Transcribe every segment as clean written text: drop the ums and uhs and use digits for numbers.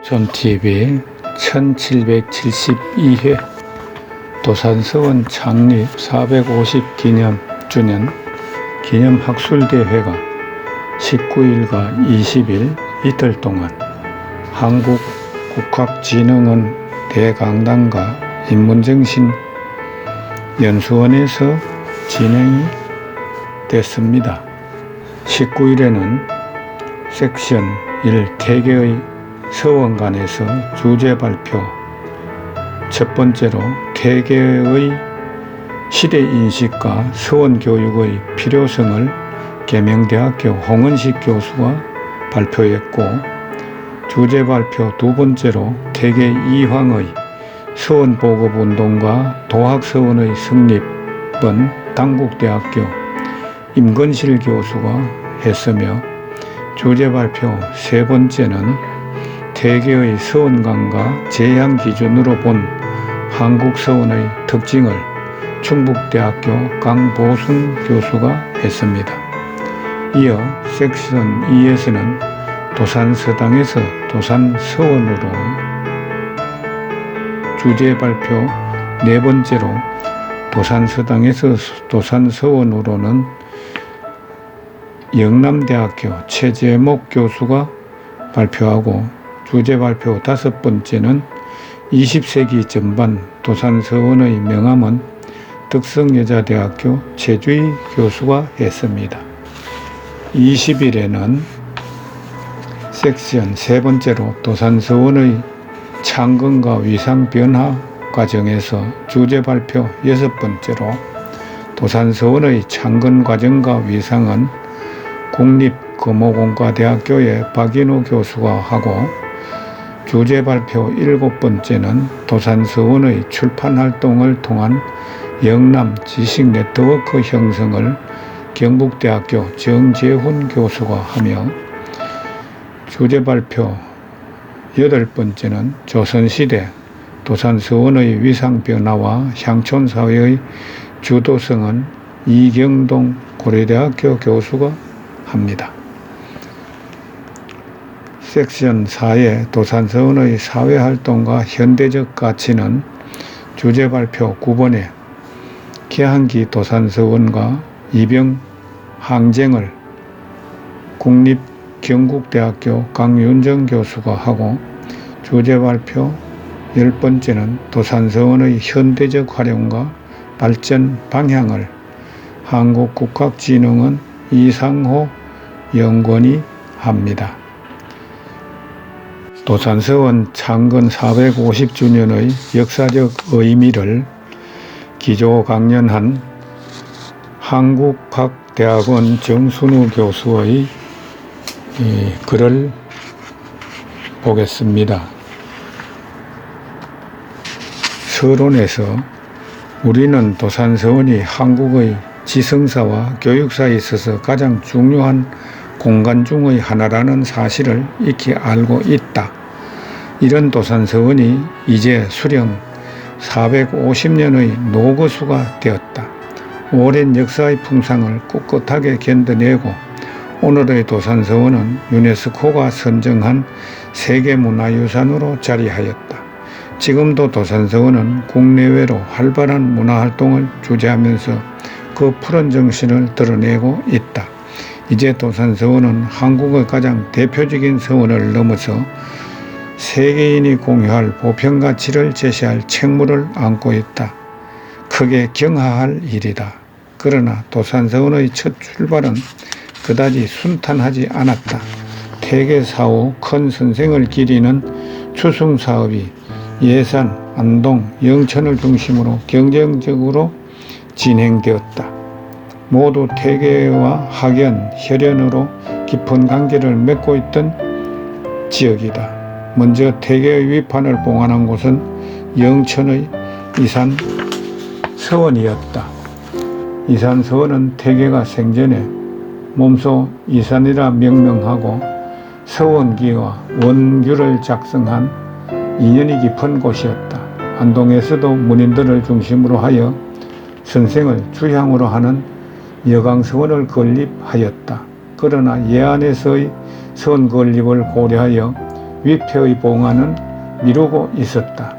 존TV 1772회 도산서원 창립 450기념주년 기념학술대회가 19일과 20일 이틀 동안 한국국학진흥원 대강당과 인문정신 연수원에서 진행이 됐습니다. 19일에는 섹션 1 태계의 서원관에서 주제 발표, 첫 번째로 태계의 시대인식과 서원교육의 필요성을 계명대학교 홍은식 교수가 발표했고, 주제 발표 두 번째로 태계 이황의 서원보급운동과 도학서원의 성립은 당국대학교 임건실 교수가 했으며, 주제 발표 세 번째는 태계의 서원관과 제한 기준으로 본 한국서원의 특징을 충북대학교 강보순 교수가 했습니다. 이어 섹션 2에서는 도산서당에서 도산서원으로, 주제 발표 네 번째로 도산서당에서 도산서원으로는 영남대학교 최재목 교수가 발표하고, 주제 발표 다섯 번째는 20세기 전반 도산서원의 명함은 덕성여자대학교 최주희 교수가 했습니다. 20일에는 섹션 세 번째로 도산서원의 창건과 위상 변화 과정에서 주제 발표 여섯 번째로 도산서원의 창건 과정과 위상은 국립금호공과대학교의 박인우 교수가 하고, 주제 발표 일곱 번째는 도산서원의 출판활동을 통한 영남 지식 네트워크 형성을 경북대학교 정재훈 교수가 하며, 주제 발표 여덟 번째는 조선시대 도산서원의 위상 변화와 향촌사회의 주도성은 이경동 고려대학교 교수가 합니다. 섹션 4의 도산서원의 사회활동과 현대적 가치는 주제 발표 9번에 개항기 도산서원과 이병 항쟁을 국립경북대학교 강윤정 교수가 하고, 주제 발표 10번째는 도산서원의 현대적 활용과 발전 방향을 한국국학진흥원 이상호 연구원이 합니다. 도산서원 창건 450주년의 역사적 의미를 기조 강연한 한국학대학원 정순우 교수의 글을 보겠습니다. 서론에서 우리는 도산서원이 한국의 지성사와 교육사에 있어서 가장 중요한 공간 중의 하나라는 사실을 익히 알고 있다. 이런 도산서원이 이제 수령 450년의 노거수가 되었다. 오랜 역사의 풍상을 꿋꿋하게 견뎌내고 오늘의 도산서원은 유네스코가 선정한 세계문화유산으로 자리하였다. 지금도 도산서원은 국내외로 활발한 문화활동을 주재하면서 그 푸른 정신을 드러내고 있다. 이제 도산서원은 한국의 가장 대표적인 서원을 넘어서 세계인이 공유할 보편가치를 제시할 책무를 안고 있다. 크게 경하할 일이다. 그러나 도산서원의 첫 출발은 그다지 순탄하지 않았다. 퇴계사후 큰 선생을 기리는 추승사업이 예산, 안동, 영천을 중심으로 경쟁적으로 진행되었다. 모두 퇴계와 학연, 혈연으로 깊은 관계를 맺고 있던 지역이다. 먼저 퇴계의 위판을 봉안한 곳은 영천의 이산서원이었다. 이산서원은 퇴계가 생전에 몸소 이산이라 명명하고 서원기와 원규를 작성한 인연이 깊은 곳이었다. 안동에서도 문인들을 중심으로 하여 선생을 주향으로 하는 여강서원을 건립하였다. 그러나 예안에서의 선 건립을 고려하여 위패의 봉안은 미루고 있었다.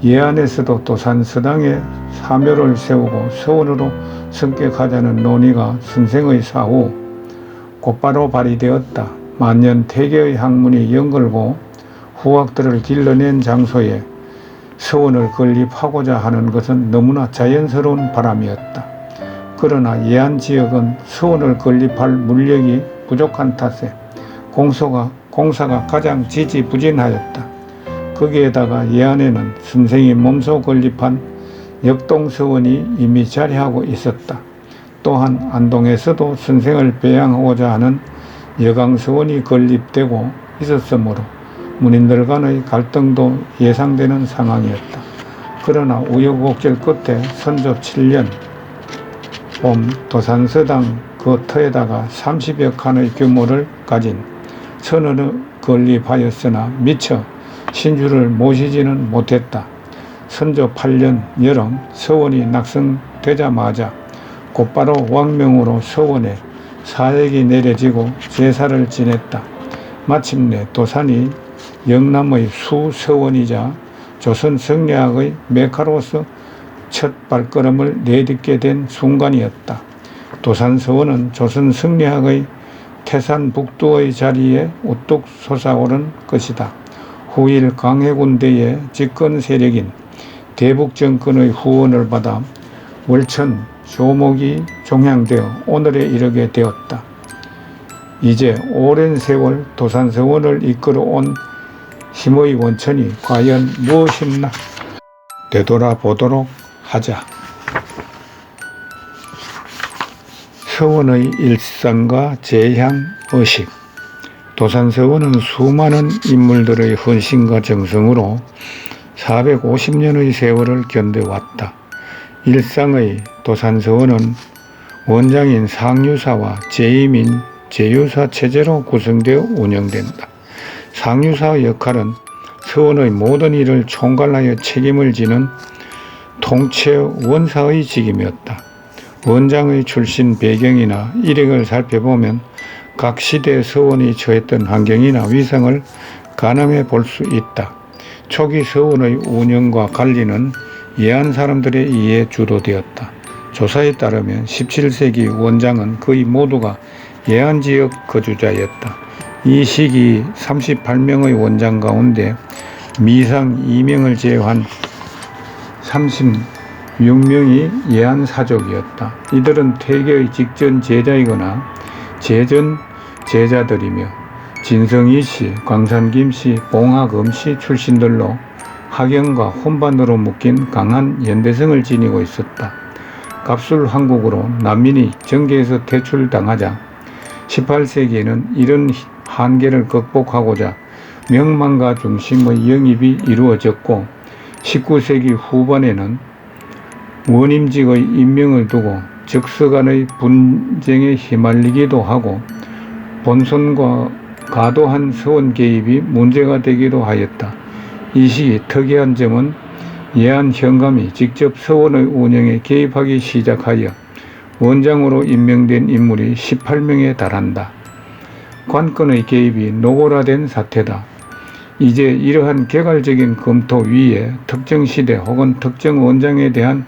예안에서도 도산서당에 사묘를 세우고 서원으로 성격하자는 논의가 선생의 사후 곧바로 발휘되었다. 만년 태계의 학문이 연걸고 후학들을 길러낸 장소에 서원을 건립하고자 하는 것은 너무나 자연스러운 바람이었다. 그러나 예안 지역은 서원을 건립할 물력이 부족한 탓에 공사가 가장 지지부진하였다. 거기에다가 예안에는 선생이 몸소 건립한 역동서원이 이미 자리하고 있었다. 또한 안동에서도 선생을 배양하고자 하는 여강서원이 건립되고 있었으므로 문인들 간의 갈등도 예상되는 상황이었다. 그러나 우여곡절 끝에 선조 7년 봄 도산서당 그 터에다가 30여 칸의 규모를 가진 선원을 건립하였으나 미처 신주를 모시지는 못했다. 선조 8년 여름 서원이 낙성되자마자 곧바로 왕명으로 서원에 사액이 내려지고 제사를 지냈다. 마침내 도산이 영남의 수서원이자 조선 성리학의 메카로서 첫 발걸음을 내딛게 된 순간이었다. 도산서원은 조선 성리학의 태산북도의 자리에 우뚝 솟아오른 것이다. 후일 강해군대의 집권 세력인 대북정권의 후원을 받아 월천 조목이 종양되어 오늘에 이르게 되었다. 이제 오랜 세월 도산서원을 이끌어온 힘의 원천이 과연 무엇이나 되돌아보도록 하자. 서원의 일상과 재향의식. 도산서원은 수많은 인물들의 헌신과 정성으로 450년의 세월을 견뎌왔다. 일상의 도산서원은 원장인 상류사와 재임인 제유사 체제로 구성되어 운영된다. 상류사의 역할은 서원의 모든 일을 총괄하여 책임을 지는 통치 원사의 직임이었다. 원장의 출신 배경이나 이력을 살펴보면 각 시대 서원이 처했던 환경이나 위상을 가늠해 볼 수 있다. 초기 서원의 운영과 관리는 예안 사람들에 의해 주도되었다. 조사에 따르면 17세기 원장은 거의 모두가 예안 지역 거주자였다. 이 시기 38명의 원장 가운데 미상 2명을 제외한 36명이 예안 사족이었다. 이들은 퇴계의 직전 제자이거나 재전 제자들이며 진성이씨, 광산김씨, 봉하금씨 출신들로 학연과 혼반으로 묶인 강한 연대성을 지니고 있었다. 갑술 황국으로 난민이 정계에서 퇴출당하자 18세기에는 이런 한계를 극복하고자 명망가 중심의 영입이 이루어졌고 19세기 후반에는 원임직의 임명을 두고 적서 간의 분쟁에 휘말리기도 하고 본선과 과도한 서원 개입이 문제가 되기도 하였다. 이 시기 특이한 점은 예안 현감이 직접 서원의 운영에 개입하기 시작하여 원장으로 임명된 인물이 18명에 달한다. 관건의 개입이 노골화된 사태다. 이제 이러한 개괄적인 검토 위에 특정 시대 혹은 특정 원장에 대한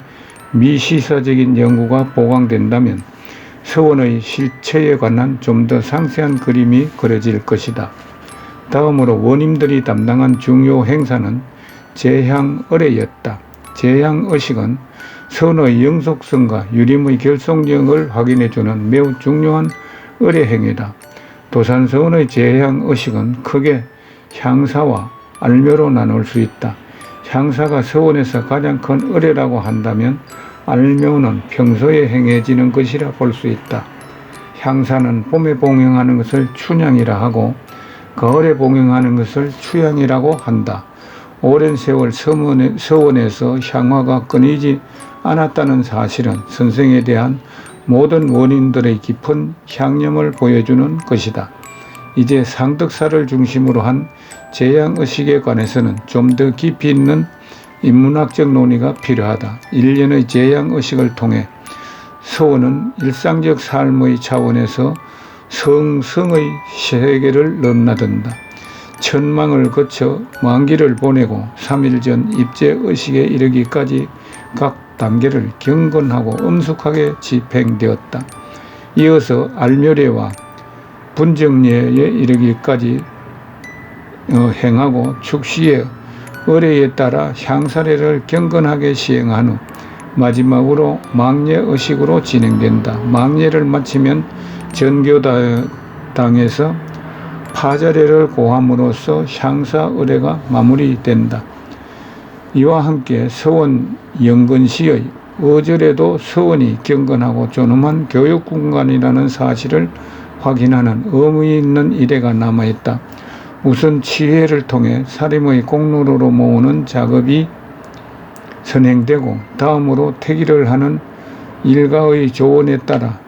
미시사적인 연구가 보강된다면 서원의 실체에 관한 좀 더 상세한 그림이 그려질 것이다. 다음으로 원임들이 담당한 중요 행사는 제향의례였다. 제향의식은 선의 영속성과 유림의 결속력을 확인해주는 매우 중요한 의례 행위다. 도산서원의 제향의식은 크게 향사와 알묘로 나눌 수 있다. 향사가 서원에서 가장 큰 의례라고 한다면 알묘는 평소에 행해지는 것이라 볼 수 있다. 향사는 봄에 봉행하는 것을 춘향이라 하고 가을에 봉행하는 것을 추향이라고 한다. 오랜 세월 서원에서 향화가 끊이지 않았다는 사실은 선생에 대한 모든 원인들의 깊은 향념을 보여주는 것이다. 이제 상덕사를 중심으로 한 제향의식에 관해서는 좀 더 깊이 있는 인문학적 논의가 필요하다. 일련의 제향의식을 통해 서원은 일상적 삶의 차원에서 성의 세계를 넘나든다. 천망을 거쳐 만기를 보내고 3일 전 입제 의식에 이르기까지 각 단계를 경건하고 엄숙하게 집행되었다. 이어서 알묘례와 분정례에 이르기까지 행하고 축시의 의례에 따라 향사례를 경건하게 시행한 후 마지막으로 망례 의식으로 진행된다. 망례를 마치면 전교당에서 파자례를 고함으로써 향사 의례가 마무리된다. 이와 함께 서원 영건시의 어절에도 서원이 경건하고 존엄한 교육공간이라는 사실을 확인하는 의미 있는 이례가 남아있다. 우선 치회를 통해 사림의 공로로 모으는 작업이 선행되고 다음으로 태기를 하는 일가의 조언에 따라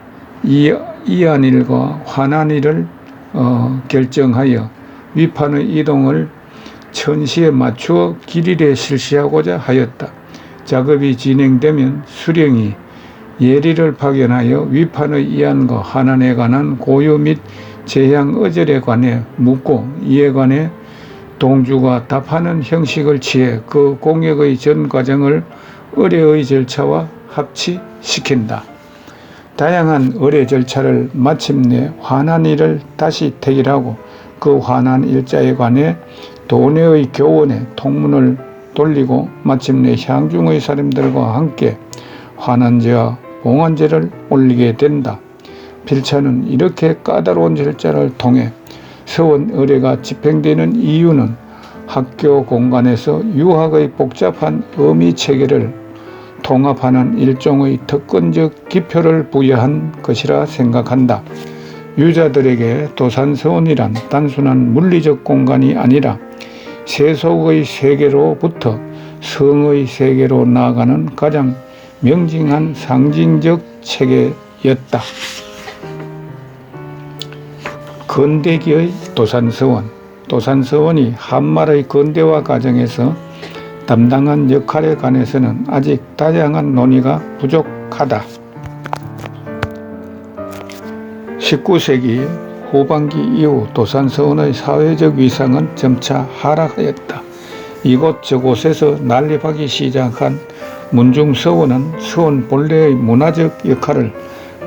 이안일과 환안일을 결정하여 위판의 이동을 천시에 맞추어 길일에 실시하고자 하였다. 작업이 진행되면 수령이 예리를 파견하여 위판의 이안과 환안에 관한 고유 및 제향 어절에 관해 묻고 이에 관해 동주가 답하는 형식을 취해 그 공역의 전 과정을 의례의 절차와 합치시킨다. 다양한 의례 절차를 마침내 환안일을 다시 태길하고 그 환안 일자에 관해 도내의 교원에 통문을 돌리고 마침내 향중의 사람들과 함께 환안제와 봉안제를 올리게 된다. 필차는 이렇게 까다로운 절차를 통해 서원 의례가 집행되는 이유는 학교 공간에서 유학의 복잡한 의미 체계를 통합하는 일종의 특권적 기표를 부여한 것이라 생각한다. 유자들에게 도산서원이란 단순한 물리적 공간이 아니라 세속의 세계로부터 성의 세계로 나아가는 가장 명징한 상징적 체계였다. 건대기의 도산서원. 도산서원이 한말의 건대화 과정에서 담당한 역할에 관해서는 아직 다양한 논의가 부족하다. 19세기 후반기 이후 도산서원의 사회적 위상은 점차 하락하였다. 이곳 저곳에서 난립하기 시작한 문중서원은 서원 본래의 문화적 역할을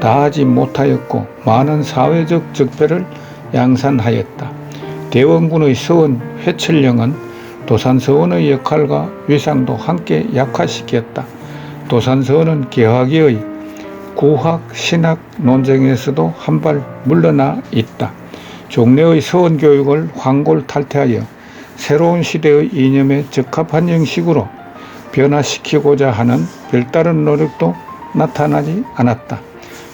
다하지 못하였고 많은 사회적 적폐를 양산하였다. 대원군의 서원 회철령은 도산서원의 역할과 위상도 함께 약화시켰다. 도산서원은 개화기의 구학, 신학 논쟁에서도 한 발 물러나 있다. 종래의 서원 교육을 환골탈태하여 새로운 시대의 이념에 적합한 형식으로 변화시키고자 하는 별다른 노력도 나타나지 않았다.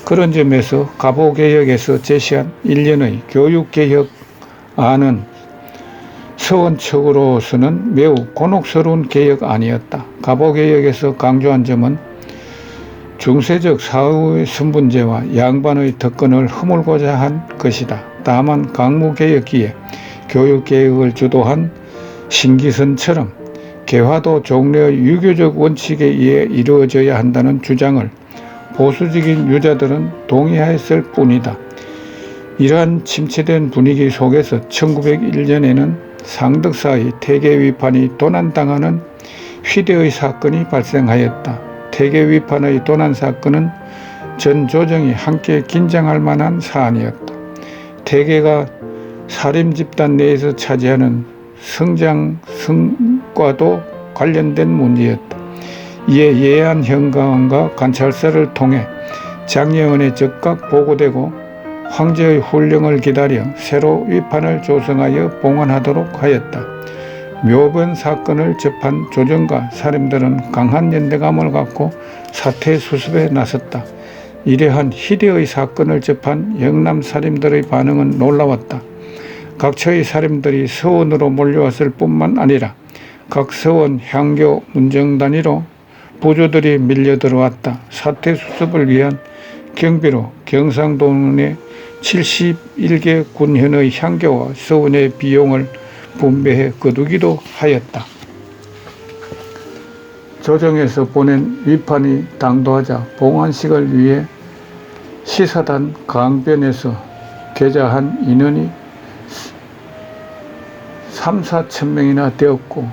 그런 점에서 가보개혁에서 제시한 일련의 교육개혁안은 서원 측으로서는 매우 곤혹스러운 개혁안이었다. 가보개혁에서 강조한 점은 중세적 사후의 순분제와 양반의 특권을 허물고자 한 것이다. 다만 강무개혁기에 교육개혁을 주도한 신기선처럼 개화도 종래의 유교적 원칙에 의해 이루어져야 한다는 주장을 보수적인 유자들은 동의하였을 뿐이다. 이러한 침체된 분위기 속에서 1901년에는 상덕사의 태계위판이 도난당하는 휘대의 사건이 발생하였다. 태계위판의 도난 사건은 전 조정이 함께 긴장할 만한 사안이었다. 태계가 사림 집단 내에서 차지하는 성과도 관련된 문제였다. 이에 예안 현관과 관찰사를 통해 장려원에 즉각 보고되고 황제의 훈령을 기다려 새로 위판을 조성하여 봉안하도록 하였다. 묘변 사건을 접한 조정과 사람들은 강한 연대감을 갖고 사태 수습에 나섰다. 이러한 희대의 사건을 접한 영남 사림들의 반응은 놀라웠다. 각처의 사림들이 서원으로 몰려왔을 뿐만 아니라 각 서원 향교 문정 단위로 부조들이 밀려들어왔다. 사태 수습을 위한 경비로 경상도내 71개 군현의 향교와 서원의 비용을 분배해 거두기도 하였다. 조정에서 보낸 위판이 당도하자 봉안식을 위해 시사단 강변에서 계좌한 인원이 3, 4천 명이나 되었고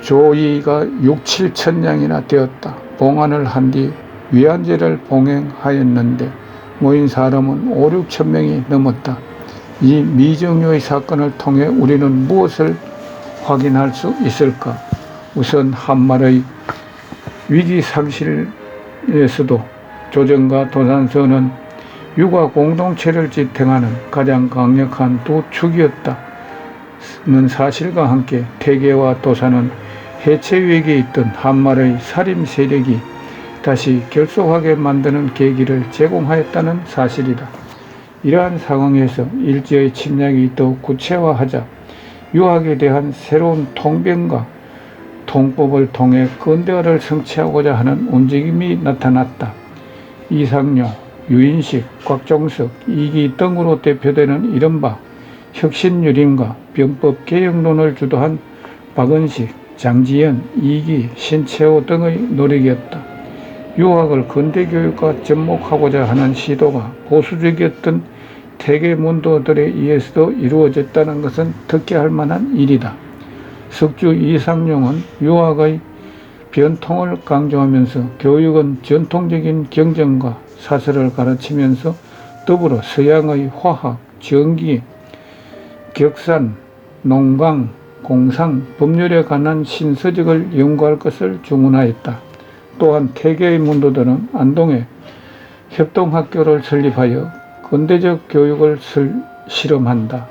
조의가 6, 7천 냥이나 되었다. 봉안을 한 뒤 위안제를 봉행하였는데 모인 사람은 5, 6천 명이 넘었다. 이 미정유의 사건을 통해 우리는 무엇을 확인할 수 있을까? 우선 한말의 위기상실에서도 조정과 도산서는 유가 공동체를 지탱하는 가장 강력한 두 축이었다는 사실과 함께 태계와 도산은 해체 위기에 있던 한말의 살림 세력이 다시 결속하게 만드는 계기를 제공하였다는 사실이다. 이러한 상황에서 일제의 침략이 더욱 구체화하자 유학에 대한 새로운 통변과 통법을 통해 근대화를 성취하고자 하는 움직임이 나타났다. 이상용, 유인식, 곽종석, 이기 등으로 대표되는 이른바 혁신유림과 병법개혁론을 주도한 박은식, 장지연, 이기, 신채호 등의 노력이었다. 유학을 근대교육과 접목하고자 하는 시도가 보수적이었던 태계문도들에 의해서도 이루어졌다는 것은 특기할 만한 일이다. 석주 이상용은 유학의 변통을 강조하면서 교육은 전통적인 경전과 사설을 가르치면서 더불어 서양의 화학, 전기, 격산, 농강, 공상, 법률에 관한 신서적을 연구할 것을 주문하였다. 또한 태계의 문도들은 안동에 협동학교를 설립하여 근대적 교육을 실험한다.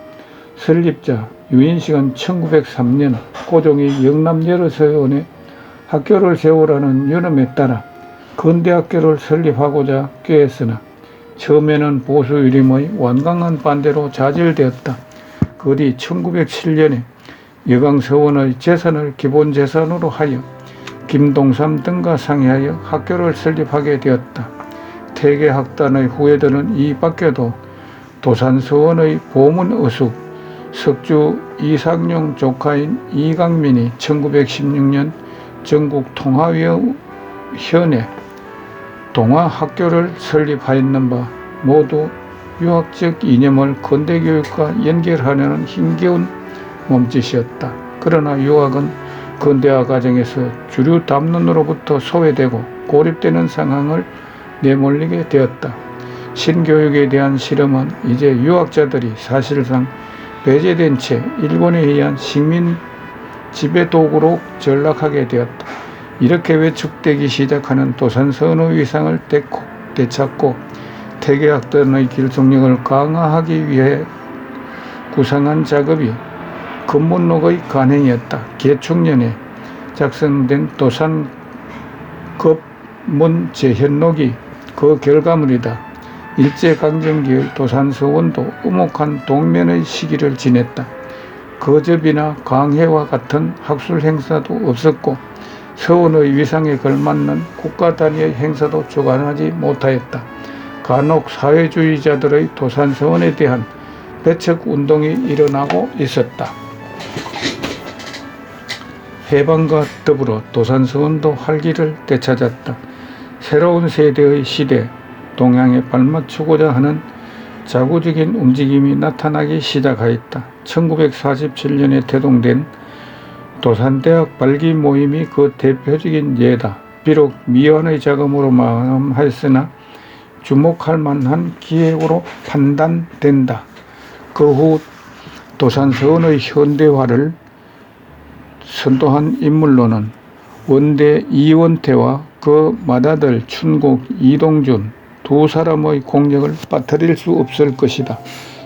설립자 유인식은 1903년 고종이 영남 여러 서원에 학교를 세우라는 유념에 따라 근대학교를 설립하고자 꾀했으나 처음에는 보수 유림의 완강한 반대로 좌절되었다. 그 뒤 1907년에 여강서원의 재산을 기본재산으로 하여 김동삼 등과 상의하여 학교를 설립하게 되었다. 태계학단의 후예들은 이 밖에도 도산서원의 보문의숙, 석주 이상용 조카인 이강민이 1916년 전국통화위원회 동아학교를 설립하였는 바 모두 유학적 이념을 근대교육과 연결하려는 힘겨운 몸짓이었다. 그러나 유학은 근대화 과정에서 주류 담론으로부터 소외되고 고립되는 상황을 내몰리게 되었다. 신교육에 대한 실험은 이제 유학자들이 사실상 배제된 채 일본에 의한 식민 지배도구로 전락하게 되었다. 이렇게 외축되기 시작하는 도산서원의 위상을 되찾고 태계학단의 결속력을 강화하기 위해 구상한 작업이 근본록의 간행이었다. 개축년에 작성된 도산급문제현록이 그 결과물이다. 일제강점기의 도산서원도 음혹한 동면의 시기를 지냈다. 거접이나 강해와 같은 학술 행사도 없었고 서원의 위상에 걸맞는 국가 단위의 행사도 주관하지 못하였다. 간혹 사회주의자들의 도산서원에 대한 배척 운동이 일어나고 있었다. 해방과 더불어 도산서원도 활기를 되찾았다. 새로운 세대의 시대, 동향에 발맞추고자 하는 자구적인 움직임이 나타나기 시작하였다. 1947년에 태동된 도산대학 발기 모임이 그 대표적인 예다. 비록 미완의 자금으로 마감하였으나 주목할 만한 기획으로 판단된다. 그 후 도산서원의 현대화를 선도한 인물로는 원대 이원태와 그 맏아들 춘국 이동준 두 사람의 공력을 빠뜨릴 수 없을 것이다.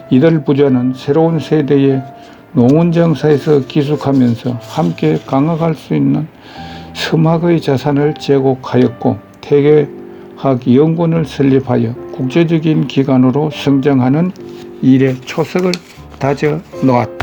이들 부자는 새로운 세대의 농원장사에서 기숙하면서 함께 강화할 수 있는 서학의 자산을 제공하였고 태계학연구원을 설립하여 국제적인 기관으로 성장하는 일에 초석을 다져 놓았다.